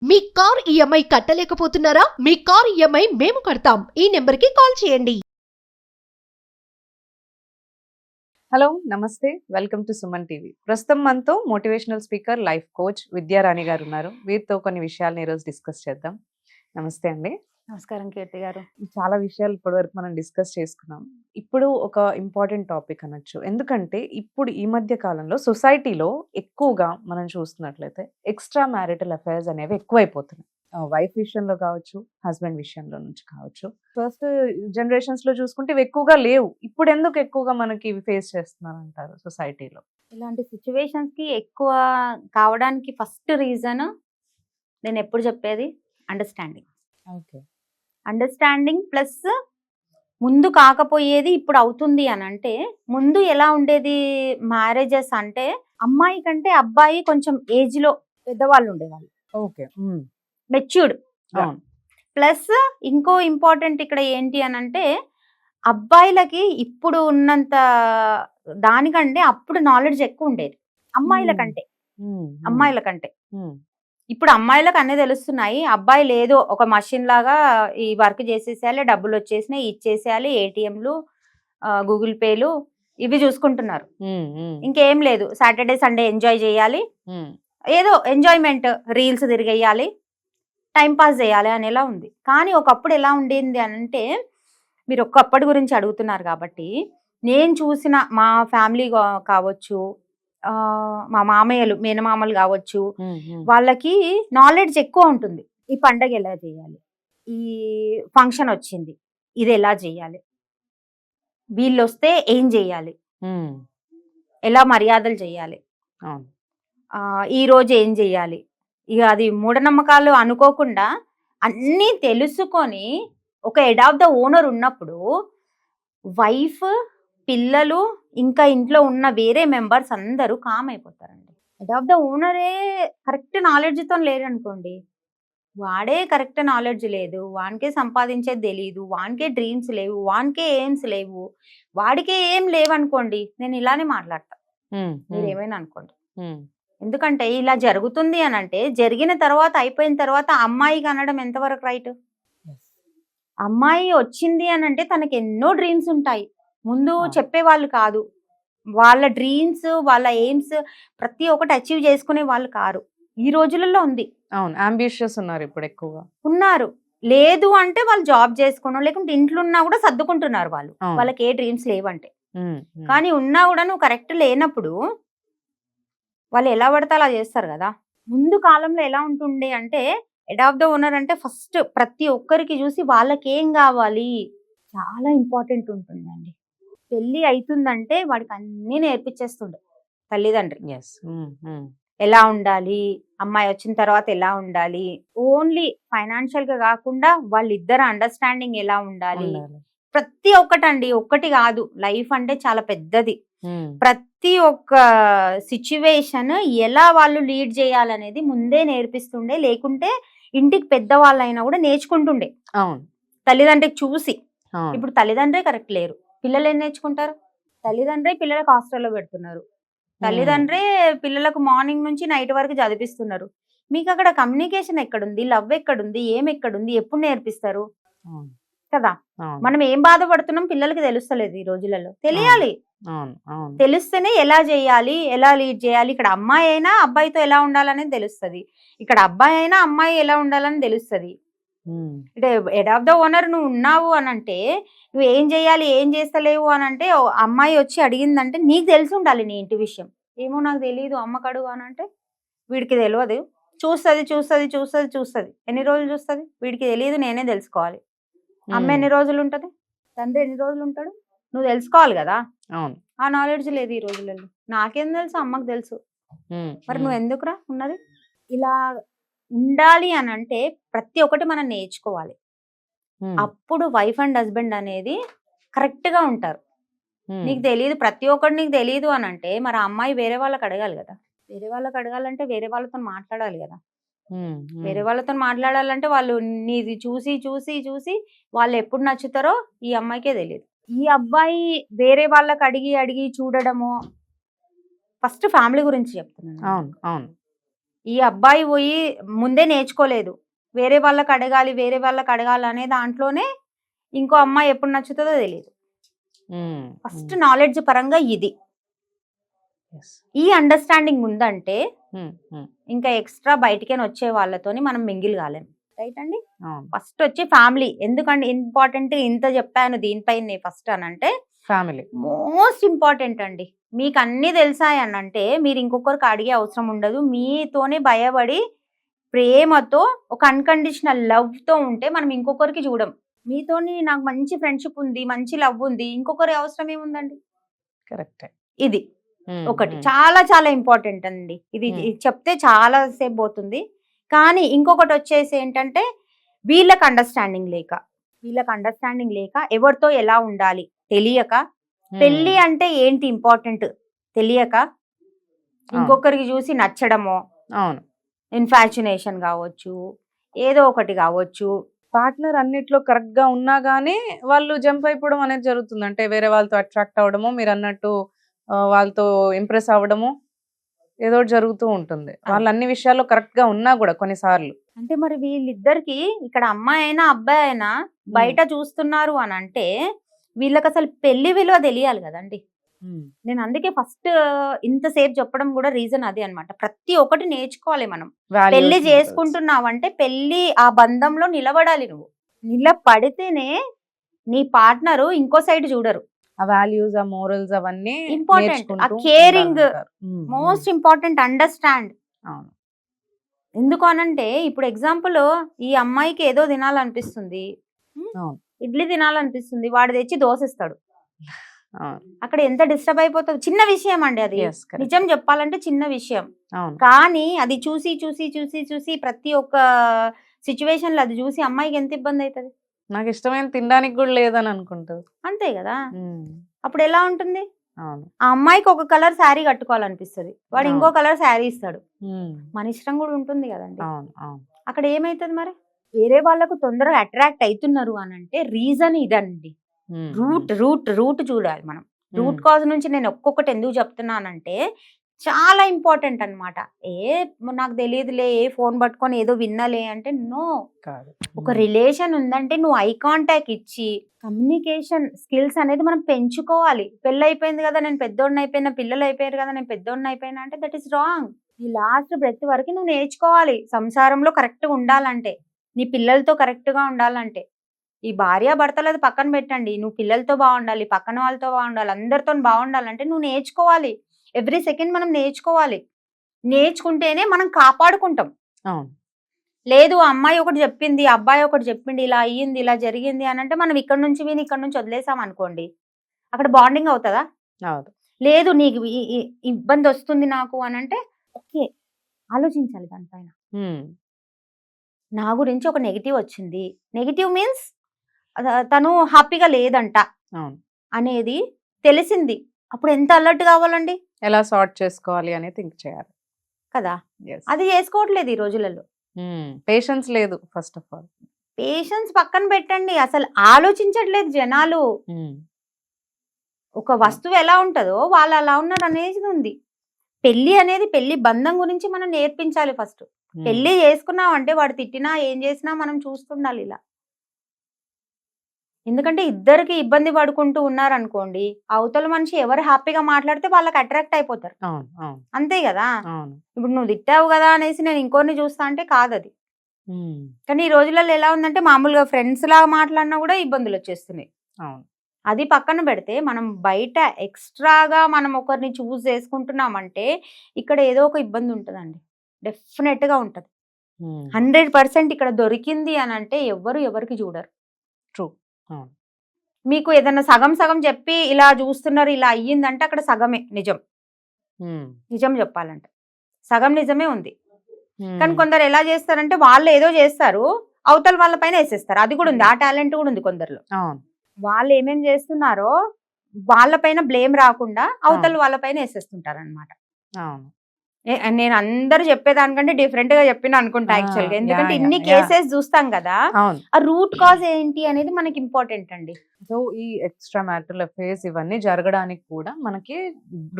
మీ car EMI కట్టలేకపోతున్నారా? మీ car EMI మేము కడతాం. ఈ నెంబర్కి కాల్ చేయండి. హలో నమస్తే, వెల్కమ్ టు సుమన్ టీవీ. ప్రస్తుతం మనతో motivational speaker, life coach Vidyarani గారు ఉన్నారు. వీరితో కొన్ని విషయాలను ఈరోజు డిస్కస్ చేద్దాం. నమస్తే అండి. నమస్కారం కీర్తి గారు. చాలా విషయాలు ఇప్పటివరకు మనం డిస్కస్ చేసుకున్నాం. ఇప్పుడు ఒక ఇంపార్టెంట్ టాపిక్ అనొచ్చు. ఎందుకంటే ఇప్పుడు ఈ మధ్య కాలంలో సొసైటీలో ఎక్కువగా మనం చూస్తున్నట్లయితే ఎక్స్ట్రా మ్యారిటల్ అఫైర్స్ అనేవి ఎక్కువైపోతున్నాయి. వైఫ్ విషయంలో కావచ్చు, హస్బెండ్ విషయంలో నుంచి కావచ్చు. ఫస్ట్ జనరేషన్స్ లో చూసుకుంటే ఇవి ఎక్కువగా లేవు. ఇప్పుడు ఎందుకు ఎక్కువగా మనకి ఇవి ఫేస్ చేస్తున్నారు అంటారు సొసైటీలో? ఇలాంటి సిచ్యువేషన్స్ కి ఎక్కువ కావడానికి ఫస్ట్ రీజన్ నేను ఎప్పుడు చెప్పేది అండర్స్టాండింగ్. ఓకే. అండర్స్టాండింగ్ ప్లస్ ముందు కాకపోయేది ఇప్పుడు అవుతుంది అని అంటే, ముందు ఎలా ఉండేది మ్యారేజెస్ అంటే అమ్మాయి కంటే అబ్బాయి కొంచెం ఏజ్ లో పెద్దవాళ్ళు ఉండేవాళ్ళు, ఓకే. మెచ్యూర్డ్. ప్లస్ ఇంకో ఇంపార్టెంట్ ఇక్కడ ఏంటి అని అంటే, అబ్బాయిలకి ఇప్పుడు ఉన్నంత దానికంటే అప్పుడు నాలెడ్జ్ ఎక్కువ ఉండేది అమ్మాయిల కంటే. ఇప్పుడు అమ్మాయిలకు అన్నీ తెలుస్తున్నాయి. అబ్బాయిలు ఏదో ఒక మషిన్ లాగా ఈ వర్క్ చేసేసేయాలి, డబ్బులు వచ్చేసినాయి ఇచ్చేసేయాలి, ఏటీఎంలు, గూగుల్ పేలు ఇవి చూసుకుంటున్నారు. ఇంకేం లేదు, సాటర్డే సండే ఎంజాయ్ చేయాలి, ఏదో ఎంజాయ్మెంట్, రీల్స్ తిరిగేయాలి, టైం పాస్ చేయాలి అనేలా ఉంది. కానీ ఒకప్పుడు ఎలా ఉండేది అని అంటే, మీరు ఒకప్పటి గురించి అడుగుతున్నారు కాబట్టి, నేను చూసిన మా ఫ్యామిలీ కావచ్చు, మా మామయ్యలు మేనమామలు కావచ్చు, వాళ్ళకి నాలెడ్జ్ ఎక్కువ ఉంటుంది. ఈ పండగ ఎలా చేయాలి, ఈ ఫంక్షన్ వచ్చింది ఇది ఎలా చేయాలి, వీళ్ళు వస్తే ఏం చేయాలి, ఎలా మర్యాదలు చేయాలి, ఈ రోజు ఏం చేయాలి. ఇక అది మూఢనమ్మకాలు అనుకోకుండా అన్నీ తెలుసుకొని ఒక హెడ్ ఆఫ్ ద ఓనర్ ఉన్నప్పుడు వైఫ్, పిల్లలు, ఇంకా ఇంట్లో ఉన్న వేరే మెంబర్స్ అందరూ కామ్ అయిపోతారండి. హెడ్ ఆఫ్ ద ఓనరే కరెక్ట్ నాలెడ్జ్తో లేరనుకోండి, వాడే కరెక్ట్ నాలెడ్జ్ లేదు, వానికే సంపాదించేది తెలీదు, వానికే డ్రీమ్స్ లేవు, వానికే ఎయిమ్స్ లేవు, వాడికే ఏం లేవనుకోండి, నేను ఇలానే మాట్లాడతా, మీరు ఏమైనా అనుకోండి. ఎందుకంటే ఇలా జరుగుతుంది అని అంటే, జరిగిన తర్వాత అయిపోయిన తర్వాత అమ్మాయికి అనడం ఎంతవరకు రైట్? అమ్మాయి వచ్చింది అని అంటే తనకి ఎన్నో డ్రీమ్స్ ఉంటాయి, ముందు చెప్పేవాళ్ళు కాదు. వాళ్ళ డ్రీమ్స్, వాళ్ళ ఎయిమ్స్ ప్రతి ఒక్కటి అచీవ్ చేసుకునే వాళ్ళు కారు. ఈ రోజులలో ఉంది. అవును, అంబిషియస్ ఉన్నారు ఇప్పుడు ఎక్కువగా ఉన్నారు. లేదు అంటే వాళ్ళు జాబ్ చేసుకున్నా, లేకుంటే ఇంట్లో ఉన్నా కూడా సర్దుకుంటున్నారు వాళ్ళు, వాళ్ళకి ఏ డ్రీమ్స్ లేవంటే. కానీ ఉన్నా కూడా నువ్వు కరెక్ట్ లేనప్పుడు వాళ్ళు ఎలా పడితే అలా చేస్తారు కదా. ముందు కాలంలో ఎలా ఉంటుండే అంటే, హెడ్ ఆఫ్ ద ఓనర్ అంటే ఫస్ట్ ప్రతి ఒక్కరికి చూసి వాళ్ళకి ఏం కావాలి చాలా ఇంపార్టెంట్ ఉంటుందండి. పెళ్ళి అవుతుందంటే వాడికి అన్నీ నేర్పించేస్తుండే తల్లిదండ్రి. ఎలా ఉండాలి, అమ్మాయి వచ్చిన తర్వాత ఎలా ఉండాలి, ఓన్లీ ఫైనాన్షియల్ గా కాకుండా వాళ్ళిద్దరు అండర్స్టాండింగ్ ఎలా ఉండాలి, ప్రతి ఒక్కటండి. ఒక్కటి కాదు, లైఫ్ అంటే చాలా పెద్దది. ప్రతి ఒక్క సిచ్యువేషన్ ఎలా వాళ్ళు లీడ్ చేయాలనేది ముందే నేర్పిస్తుండే. లేకుంటే ఇంటికి పెద్దవాళ్ళైనా కూడా నేర్చుకుంటుండే తల్లిదండ్రికి చూసి. ఇప్పుడు తల్లిదండ్రే కరెక్ట్ లేరు, పిల్లలు ఏం నేర్చుకుంటారు? తల్లిదండ్రే పిల్లలకు హాస్టల్లో పెడుతున్నారు, తల్లిదండ్రే పిల్లలకు మార్నింగ్ నుంచి నైట్ వరకు చదివిస్తున్నారు. మీకు అక్కడ కమ్యూనికేషన్ ఎక్కడుంది, లవ్ ఎక్కడుంది, ఏం ఎక్కడుంది, ఎప్పుడు నేర్పిస్తారు కదా. మనం ఏం బాధపడుతున్నాం పిల్లలకి తెలుస్తలేదు ఈ రోజులలో. తెలియాలి, తెలిస్తేనే ఎలా చేయాలి, ఎలా లీడ్ చేయాలి. ఇక్కడ అమ్మాయి అయినా అబ్బాయితో ఎలా ఉండాలనేది తెలుస్తుంది, ఇక్కడ అబ్బాయి అయినా అమ్మాయి ఎలా ఉండాలని తెలుస్తుంది. అంటే హెడ్ ఆఫ్ ద ఓనర్ నువ్వు ఉన్నావు అని అంటే, నువ్వు ఏం చేయాలి, ఏం చేస్తలేవు అని అంటే, అమ్మాయి వచ్చి అడిగిందంటే నీకు తెలిసి ఉండాలి నీ ఇంటి విషయం. ఏమో నాకు తెలియదు అమ్మకు అడుగు అని అంటే, వీడికి తెలియదు. చూస్తుంది చూస్తుంది చూస్తుంది చూస్తుంది, ఎన్ని రోజులు చూస్తుంది, వీడికి తెలియదు, నేనే తెలుసుకోవాలి. అమ్మ ఎన్ని రోజులు ఉంటుంది, తండ్రి ఎన్ని రోజులు ఉంటాడు, నువ్వు తెలుసుకోవాలి కదా. ఆ నాలెడ్జ్ లేదు ఈ రోజులలో. నాకేం తెలుసు, అమ్మకు తెలుసు, మరి నువ్వు ఎందుకురా ఉన్నది. ఇలా ఉండాలి అని అంటే ప్రతి ఒక్కటి మనం నేర్చుకోవాలి. అప్పుడు వైఫ్ అండ్ హస్బెండ్ అనేది కరెక్ట్ గా ఉంటారు. నీకు తెలియదు, ప్రతి ఒక్కటి నీకు తెలియదు అని అంటే, మరి ఆ అమ్మాయి వేరే వాళ్ళకి అడగాలి కదా. వేరే వాళ్ళకి అడగాలంటే వేరే వాళ్ళతో మాట్లాడాలి కదా. వేరే వాళ్ళతో మాట్లాడాలంటే వాళ్ళు నీది చూసి చూసి చూసి వాళ్ళు ఎప్పుడు నచ్చుతారో ఈ అమ్మాయికే తెలియదు. ఈ అబ్బాయి వేరే వాళ్ళకి అడిగి అడిగి చూడడము. ఫస్ట్ ఫ్యామిలీ గురించి చెప్తున్నాను. ఈ అబ్బాయి పోయి ముందే నేర్చుకోలేదు, వేరే వాళ్ళకి అడగాలి అనే దాంట్లోనే ఇంకో అమ్మాయి ఎప్పుడు నచ్చుతుందో తెలియదు. ఫస్ట్ నాలెడ్జ్ పరంగా ఇది, ఈ అండర్స్టాండింగ్ ఉందంటే ఇంకా ఎక్స్ట్రా బయటికైనా వచ్చే వాళ్ళతోని మనం మింగిల్ కాలేం. రైట్ అండి. ఫస్ట్ వచ్చి ఫ్యామిలీ. ఎందుకంటే ఇంపార్టెంట్ ఇంత చెప్పాను దీనిపైన ఫస్ట్ అనంటే ఫ్యామిలీ మోస్ట్ ఇంపార్టెంట్ అండి. మీకు అన్ని తెలిసాయి అని అంటే మీరు ఇంకొకరికి అడిగే అవసరం ఉండదు. మీతోనే భయపడి ప్రేమతో ఒక అన్కండిషనల్ లవ్ తో ఉంటే మనం ఇంకొకరికి చూడం. మీతోని నాకు మంచి ఫ్రెండ్షిప్ ఉంది, మంచి లవ్ ఉంది, ఇంకొకరి అవసరం ఏముందండి? కరెక్ట్. ఇది ఒకటి చాలా చాలా ఇంపార్టెంట్ అండి. ఇది చెప్తే చాలా సేపు పోతుంది. కానీ ఇంకొకటి వచ్చేసి ఏంటంటే వీళ్ళకి అండర్స్టాండింగ్ లేక ఎవరితో ఎలా ఉండాలి తెలియక, పెళ్లి అంటే ఏంటి ఇంపార్టెంట్ తెలియక, ఇంకొకరికి చూసి నచ్చడమో, ఇన్ఫాచ్యునేషన్ కావచ్చు, ఏదో ఒకటి కావచ్చు, పార్ట్నర్ అన్నిట్లో కరెక్ట్ గా ఉన్నా గానీ వాళ్ళు జంప్ అయిపోవడం అనేది జరుగుతుంది. అంటే వేరే వాళ్ళతో అట్రాక్ట్ అవ్వడము, మీరు అన్నట్టు వాళ్ళతో ఇంప్రెస్ అవ్వడము, ఏదో జరుగుతూ ఉంటుంది. వాళ్ళు అన్ని విషయాల్లో కరెక్ట్ గా ఉన్నా కూడా కొన్నిసార్లు. అంటే మరి వీళ్ళిద్దరికి ఇక్కడ అమ్మాయి అయినా అబ్బాయి అయినా బయట చూస్తున్నారు అని అంటే వీళ్ళకి అసలు పెళ్లి విలువ తెలియాలి కదండి. నేను అందుకే ఫస్ట్ ఇంతసేపు చెప్పడం కూడా రీజన్ అదే అన్నమాట. ప్రతి ఒక్కటి నేర్చుకోవాలి మనం. పెళ్లి చేసుకుంటున్నావంటే పెళ్లి ఆ బంధంలో నిలబడాలి. నువ్వు నిలబడితేనే నీ పార్ట్నర్ ఇంకో సైడ్ చూడరు. ఆ వాల్యూస్, ఆ మోరల్స్ అవన్నీ ఇంపార్టెంట్. ఆ కేరింగ్ మోస్ట్ ఇంపార్టెంట్. అండర్స్టాండ్. ఎందుకు అనంటే ఇప్పుడు ఎగ్జాంపుల్ ఈ అమ్మాయికి ఏదో తినాలనిపిస్తుంది, ఇడ్లీ తినాలనిపిస్తుంది, వాడు తెచ్చి దోశ ఇస్తాడు. అక్కడ ఎంత డిస్టర్బ్ అయిపోతుంది. చిన్న విషయం అండి అది, నిజం చెప్పాలంటే చిన్న విషయం. కానీ అది చూసి చూసి చూసి చూసి ప్రతి ఒక్క సిచ్యువేషన్ లో అది చూసి అమ్మాయికి ఎంత ఇబ్బంది అవుతుంది. నాకు ఇష్టమైన తినడానికి కూడా లేదని అనుకుంటుంది. అంతే కదా. అప్పుడు ఎలా ఉంటుంది? ఆ అమ్మాయికి ఒక కలర్ శారీ కట్టుకోవాలనిపిస్తుంది, వాడు ఇంకో కలర్ శారీ ఇస్తాడు. మన ఇష్టం కూడా ఉంటుంది కదండి. అక్కడ ఏమైతుంది మరి? వేరే వాళ్ళకు తొందరగా అట్రాక్ట్ అవుతున్నారు అని అంటే రీజన్ ఇదండి. రూట్ చూడాలి మనం. రూట్ కాజ్ నుంచి నేను ఒక్కొక్కటి ఎందుకు చెప్తున్నానంటే చాలా ఇంపార్టెంట్ అన్నమాట. నాకు తెలియదులే, ఫోన్ పట్టుకొని ఏదో విన్నలే అంటే నో. ఒక రిలేషన్ ఉందంటే నువ్వు ఐ కాంటాక్ట్ ఇచ్చి కమ్యూనికేషన్ స్కిల్స్ అనేది మనం పెంచుకోవాలి. పెళ్ళి అయిపోయింది కదా నేను పెద్దోడిని అయిపోయినా, పిల్లలు అయిపోయారు కదా నేను పెద్దోడిని అయిపోయినా అంటే దట్ ఈస్ రాంగ్. ఈ లాస్ట్ బ్రెత్ వరకు నువ్వు నేర్చుకోవాలి. సంసారంలో కరెక్ట్గా ఉండాలంటే, నీ పిల్లలతో కరెక్ట్గా ఉండాలంటే, ఈ భార్య భర్తలది పక్కన పెట్టండి, నువ్వు పిల్లలతో బాగుండాలి, పక్కన వాళ్ళతో బాగుండాలి, అందరితో బాగుండాలంటే నువ్వు నేర్చుకోవాలి. ఎవ్రీ సెకండ్ మనం నేర్చుకోవాలి. నేర్చుకుంటేనే మనం కాపాడుకుంటాం. లేదు అమ్మాయి ఒకటి చెప్పింది, అబ్బాయి ఒకటి చెప్పింది, ఇలా అయ్యింది, ఇలా జరిగింది అని అంటే మనం ఇక్కడ నుంచి విని ఇక్కడ నుంచి వదిలేసాం అనుకోండి, అక్కడ బాండింగ్ అవుతుందా? లేదు. నీకు ఇబ్బంది వస్తుంది నాకు అని అంటే ఓకే, ఆలోచించాలి దానిపైన. నా గురించి ఒక నెగిటివ్ వచ్చింది, నెగిటివ్ మీన్స్ తను హ్యాపీగా లేదంట అనేది తెలిసింది, అప్పుడు ఎంత అలర్ట్ కావాలండి. ఎలా సార్ట్ చేసుకోవాలి అని థింక్ చేయాలి కదా. అది చేసుకోవట్లేదు ఈ రోజులలో. పేషెన్స్ లేదు. ఫస్ట్ ఆఫ్ ఆల్ పేషెన్స్ పక్కన పెట్టండి, అసలు ఆలోచించట్లేదు జనాలు. ఒక వస్తువు ఎలా ఉంటుందో వాళ్ళు అలా ఉన్నారు అనేది ఉంది. పెళ్లి అనేది పెళ్లి బంధం గురించి మనం నేర్పించాలి ఫస్ట్. పెళ్లి చేసుకున్నామంటే వాడు తిట్టినా ఏం చేసినా మనం చూస్తుండాలి ఇలా. ఎందుకంటే ఇద్దరికి ఇబ్బంది పడుకుంటూ ఉన్నారనుకోండి, అవతల మనిషి ఎవరు హ్యాపీగా మాట్లాడితే వాళ్ళకి అట్రాక్ట్ అయిపోతారు. అంతే కదా. ఇప్పుడు నువ్వు తిట్టావు కదా అనేసి నేను ఇంకోరిని చూస్తా అంటే కాదు అది. కానీ ఈ రోజులలో ఎలా ఉందంటే మామూలుగా ఫ్రెండ్స్ లాగా మాట్లాడినా కూడా ఇబ్బందులు వచ్చేస్తున్నాయి. అది పక్కన పెడితే మనం బయట ఎక్స్ట్రాగా మనం ఒకరిని చూస్ చేసుకుంటున్నామంటే ఇక్కడ ఏదో ఒక ఇబ్బంది ఉంటుందండి, డెఫినెట్ గా ఉంటది. 100% ఇక్కడ దొరికింది అని అంటే ఎవరికి చూడరు. ట్రూ. మీకు ఏదైనా సగం సగం చెప్పి ఇలా చూస్తున్నారు ఇలా అయ్యిందంటే అక్కడ సగమే నిజం. నిజం చెప్పాలంటే సగం నిజమే ఉంది. కానీ కొందరు ఎలా చేస్తారంటే వాళ్ళు ఏదో చేస్తారు, అవతల వాళ్ళ పైన వేసేస్తారు. అది కూడా ఉంది, ఆ టాలెంట్ కూడా ఉంది కొందరిలో. వాళ్ళు ఏమేం చేస్తున్నారో వాళ్ళపైన బ్లేమ్ రాకుండా అవతల వాళ్ళ పైన వేసేస్తుంటారు అనమాట. నేను అందరు చెప్పేదానికంటే డిఫరెంట్ గా చెప్పిన అనుకుంటా యాక్చువల్ గా, ఎందుకంటే ఇన్ని కేసెస్ చూస్తాం కదా, అవును. ఆ రూట్ కాజ్ ఏంటి అనేది మనకి ఇంపార్టెంట్ అండి. సో ఈ ఎక్స్ట్రా మ్యారిటల్ అఫైర్స్ ఇవన్నీ జరగడానికి కూడా మనకి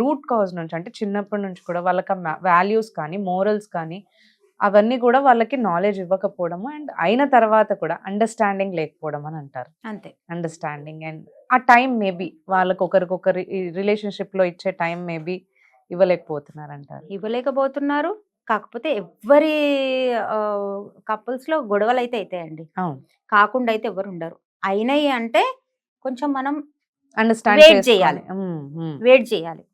రూట్ కాజ్ నుంచి, అంటే చిన్నప్పటి నుంచి కూడా వాళ్ళకి వాల్యూస్ కానీ మోరల్స్ కానీ అవన్నీ కూడా వాళ్ళకి నాలెడ్జ్ ఇవ్వకపోవడము, అండ్ అయిన తర్వాత కూడా అండర్స్టాండింగ్ లేకపోవడం అని అంటారు. అంతే. అండర్స్టాండింగ్ అండ్ ఆ టైం మేబీ వాళ్ళకి ఒకరికొకరి రిలేషన్షిప్ లో ఇచ్చే టైం మేబీ ఇవ్వలేకపోతున్నారు అంటారు. ఇవ్వలేకపోతున్నారు. కాకపోతే ఎవరి కపుల్స్ లో గొడవలు అయితే అవుతాయండి, అవును. కాకుండా అయితే ఎవరు ఉండరు. అయినాయి అంటే కొంచెం మనం అండర్స్టాండ్ వెయిట్ చేయాలి, వెయిట్ చేయాలి.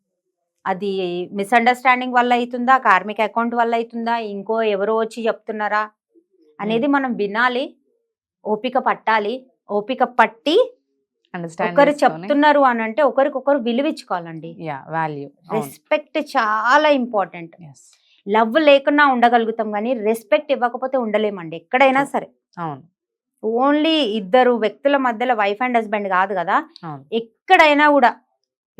అది మిస్అండర్స్టాండింగ్ వల్ల అవుతుందా, కార్మిక అకౌంట్ వల్ల అవుతుందా, ఇంకో ఎవరో వచ్చి చెప్తున్నారా అనేది మనం వినాలి, ఓపిక పట్టాలి. ఓపిక పట్టి ఒకరు చెప్తున్నారు అని అంటే ఒకరికొకరు విలువించుకోవాలండి. వాల్యూ, రెస్పెక్ట్ చాలా ఇంపార్టెంట్. లవ్ లేకున్నా ఉండగలుగుతాం కానీ రెస్పెక్ట్ ఇవ్వకపోతే ఉండలేమండి ఎక్కడైనా సరే. అవును. ఓన్లీ ఇద్దరు వ్యక్తుల మధ్యలో వైఫ్ అండ్ హస్బెండ్ కాదు కదా, ఎక్కడైనా కూడా.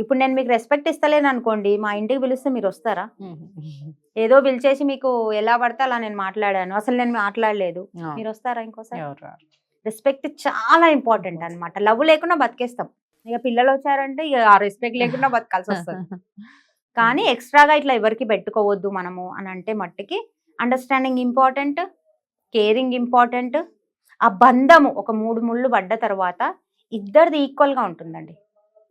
ఇప్పుడు నేను మీకు రెస్పెక్ట్ ఇస్తలేను అనుకోండి, మా ఇంటికి పిలిస్తే మీరు వస్తారా? ఏదో పిలిచేసి మీకు ఎలా పడితే అలా నేను మాట్లాడాను, అసలు నేను మాట్లాడలేదు, మీరు వస్తారా ఇంకోసారి? రెస్పెక్ట్ చాలా ఇంపార్టెంట్ అన్నమాట. లవ్ లేకుండా బతికేస్తాం, ఇక పిల్లలు వచ్చారంటే ఇక ఆ రెస్పెక్ట్ లేకుండా బతకాల్సి వస్తుంది. కానీ ఎక్స్ట్రాగా ఇట్లా ఎవరికి పెట్టుకోవద్దు మనము అని అంటే మట్టికి అండర్స్టాండింగ్ ఇంపార్టెంట్, కేరింగ్ ఇంపార్టెంట్. ఆ బంధము ఒక 3 ముళ్ళు పడ్డ తర్వాత ఇద్దరిది ఈక్వల్గా ఉంటుందండి,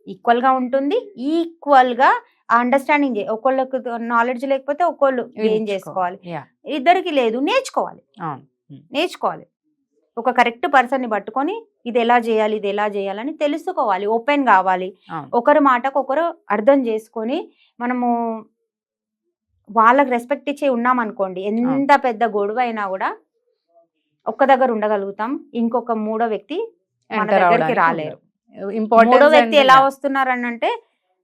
ఈక్వల్గా ఉంటుంది. ఈక్వల్గా అండర్స్టాండింగ్, ఒకళ్ళకి నాలెడ్జ్ లేకపోతే ఒకళ్ళు గెయిన్ చేసుకోవాలి, ఇద్దరికి లేదు నేర్చుకోవాలి. నేర్చుకోవాలి, ఒక కరెక్ట్ పర్సన్ని పట్టుకొని ఇది ఎలా చేయాలి, ఇది ఎలా చేయాలని తెలుసుకోవాలి, ఓపెన్ కావాలి. ఒకరి మాటకు ఒకరు అర్థం చేసుకొని మనము వాళ్ళకి రెస్పెక్ట్ ఇచ్చి ఉన్నామనుకోండి, ఎంత పెద్ద గొడవ అయినా కూడా ఒక్క దగ్గర ఉండగలుగుతాం. ఇంకొక మూడో వ్యక్తి మన దగ్గరికి రాలేరు. మూడో వ్యక్తి ఎలా వస్తున్నారు అని అంటే,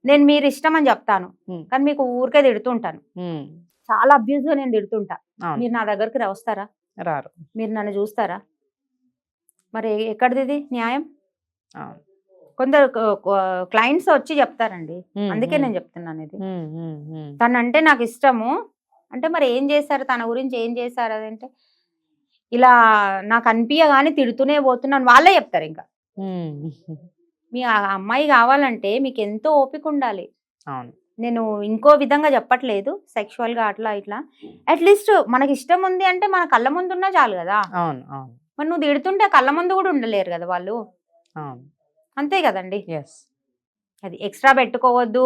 నేను మీరు ఇష్టం అని చెప్తాను కానీ మీకు ఊరికే తిడుతుంటాను, చాలా అబ్యూజ్ గా నేను తిడుతుంటా, మీరు నా దగ్గరికి వస్తారా? రారు. మీరు నన్ను చూస్తారా? మరి ఎక్కడిది న్యాయం? కొందరు క్లయింట్స్ వచ్చి చెప్తారండి, అందుకే నేను చెప్తున్నాను ఇది. తనంటే నాకు ఇష్టము అంటే మరి ఏం చేశారు, తన గురించి ఏం చేశారు అదంటే, ఇలా నాకు అనిపించగానే తిడుతూనే పోతున్నాను, వాళ్ళే చెప్తారు. ఇంకా మీ అమ్మాయి కావాలంటే మీకు ఎంతో ఓపిక ఉండాలి. నేను ఇంకో విధంగా చెప్పట్లేదు, సెక్షువల్ గా అట్లా ఇట్లా, అట్లీస్ట్ మనకి ఇష్టం ఉంది అంటే మన కళ్ళ ముందు ఉన్నా చాలు కదా. మరి నువ్వు తిడుతుంటే కళ్ళ ముందు కూడా ఉండలేరు కదా వాళ్ళు, అంతే కదండి. అది ఎక్స్ట్రా పెట్టుకోవద్దు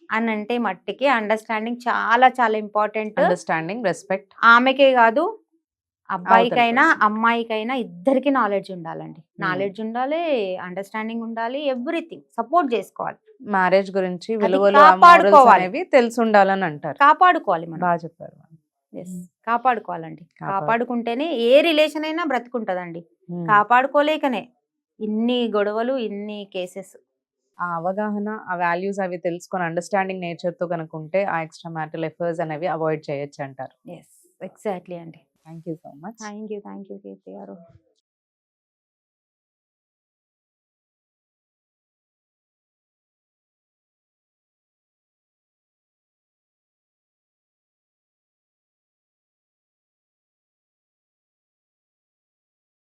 అని అంటే మట్టికి అండర్స్టాండింగ్ చాలా చాలా ఇంపార్టెంట్. అండర్స్టాండింగ్, రెస్పెక్ట్ ఆమెకే కాదు అబ్బాయికైనా అమ్మాయికైనా ఇద్దరికి నాలెడ్జ్ ఉండాలండి. నాలెడ్జ్ ఉండాలి, అండర్స్టాండింగ్ ఉండాలి, ఎవ్రీథింగ్ సపోర్ట్ చేసుకోవాలి. మ్యారేజ్ గురించి విలువలు కాపాడుకోవాలి, తెలిసి ఉండాలని అంటారు. కాపాడుకోవాలి మనం. బాగా చెప్పారు. కాపాడుకోవాలండి, కాపాడుకుంటేనే ఏ రిలేషన్ అయినా బ్రతుకుంటదండి. కాపాడుకోలేకనే ఇన్ని గొడవలు, ఇన్ని కేసెస్. ఆ అవగాహన, ఆ వాల్యూస్ అవి తెలుసుకొని అండర్స్టాండింగ్ నేచర్ తో కనుకుంటే ఆ ఎక్స్ట్రా మ్యారిటల్ అఫైర్స్ అనేవి అవాయిడ్ చేయొచ్చు అంటారు. ఎగ్జాక్ట్లీ అండి. Thank you so much. Thank you Keerthi గారు.